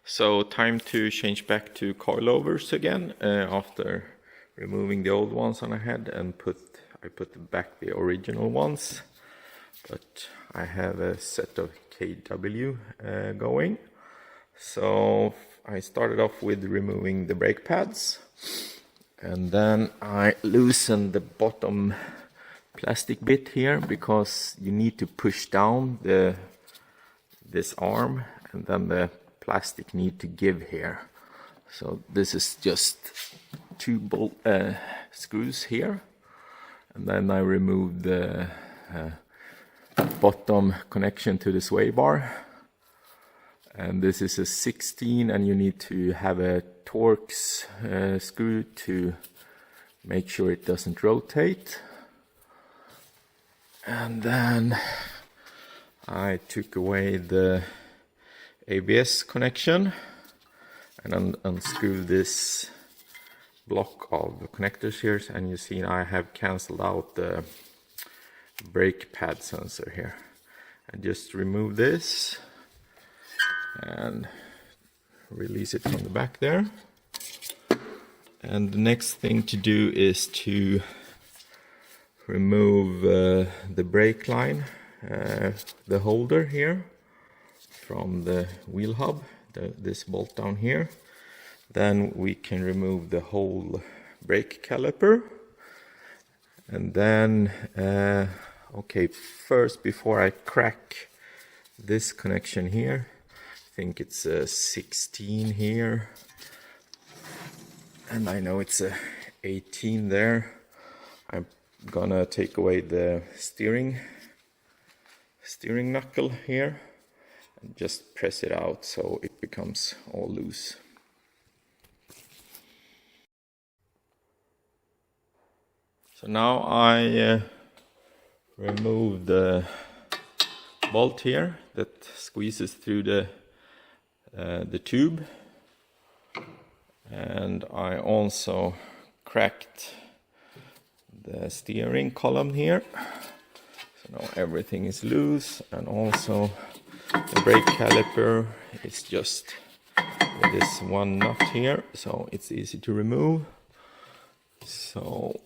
So time to change back to coilovers again after removing the old ones on ahead and I put back the original ones. But I have a set of KW going. So I started off with removing the brake pads, and then I loosened the bottom plastic bit here because you need to push down this arm, and then the plastic need to give here. So this is just two bolt screws here, and then I removed the bottom connection to the sway bar. And this is a 16, and you need to have a Torx screw to make sure it doesn't rotate. And then I took away the ABS connection and unscrewed this block of connectors here, and you see I have cancelled out the brake pad sensor here. And just remove this and release it from the back there. And the next thing to do is to remove the brake line, the holder here from the wheel hub, this bolt down here. Then we can remove the whole brake caliper. And then okay, first, before I crack this connection here, I think it's a 16 here, and I know it's a 18 there. I'm gonna take away the steering knuckle here and just press it out so it becomes all loose. So now I remove the bolt here that squeezes through the tube, and I also cracked the steering column here, so now everything is loose, and also the brake caliper is just with this one nut here, so it's easy to remove. So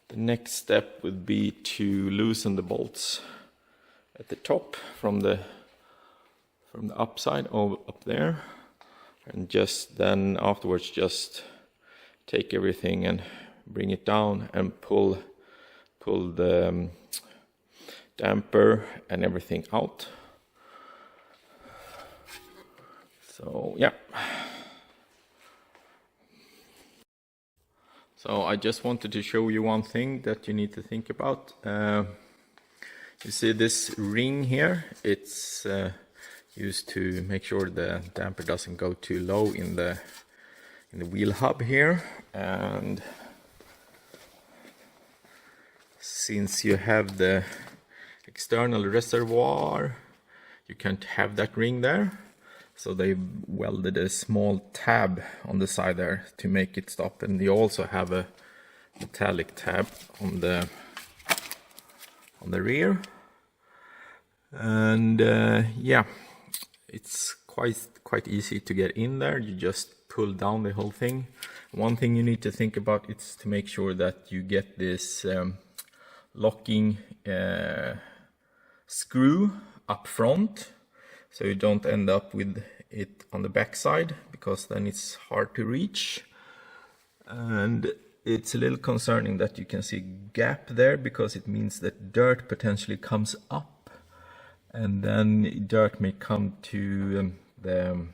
the next step would be to loosen the bolts at the top from the upside over up there, and just then afterwards just take everything and bring it down and pull the damper and everything out. So yeah. So I just wanted to show you one thing that you need to think about. You see this ring here? It's used to make sure the damper doesn't go too low in the wheel hub here. And since you have the external reservoir, you can't have that ring there. So they welded a small tab on the side there to make it stop, and you also have a metallic tab on the rear. And yeah, it's quite easy to get in there. You just pull down the whole thing. One thing you need to think about is to make sure that you get this locking screw up front, so you don't end up with it on the back side, because then it's hard to reach. And it's a little concerning that you can see a gap there, because it means that dirt potentially comes up, and then dirt may come to the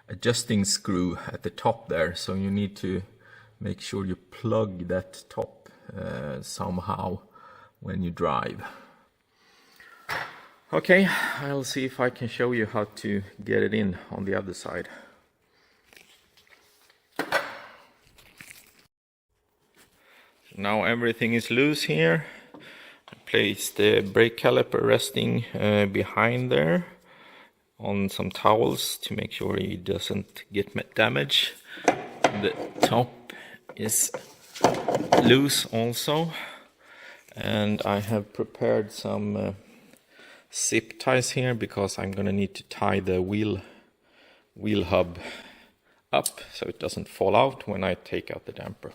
adjusting screw at the top there. So you need to make sure you plug that top somehow when you drive. Okay, I'll see if I can show you how to get it in on the other side. Now everything is loose here. I place the brake caliper resting behind there on some towels to make sure it doesn't get damaged. The top is loose also, and I have prepared some zip ties here because I'm gonna need to tie the wheel hub up so it doesn't fall out when I take out the damper.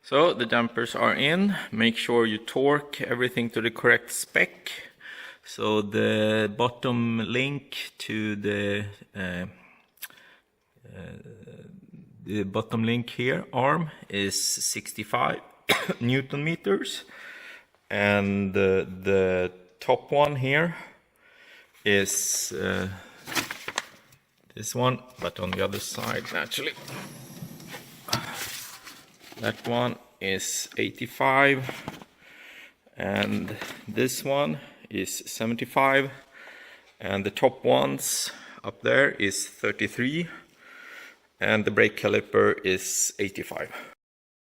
So the dampers are in. Make sure you torque everything to the correct spec. So the bottom link to the bottom link here arm is 65 Newton meters, and the top one here is this one, but on the other side naturally. That one is 85, and this one is 75, and the top ones up there is 33, and the brake caliper is 85.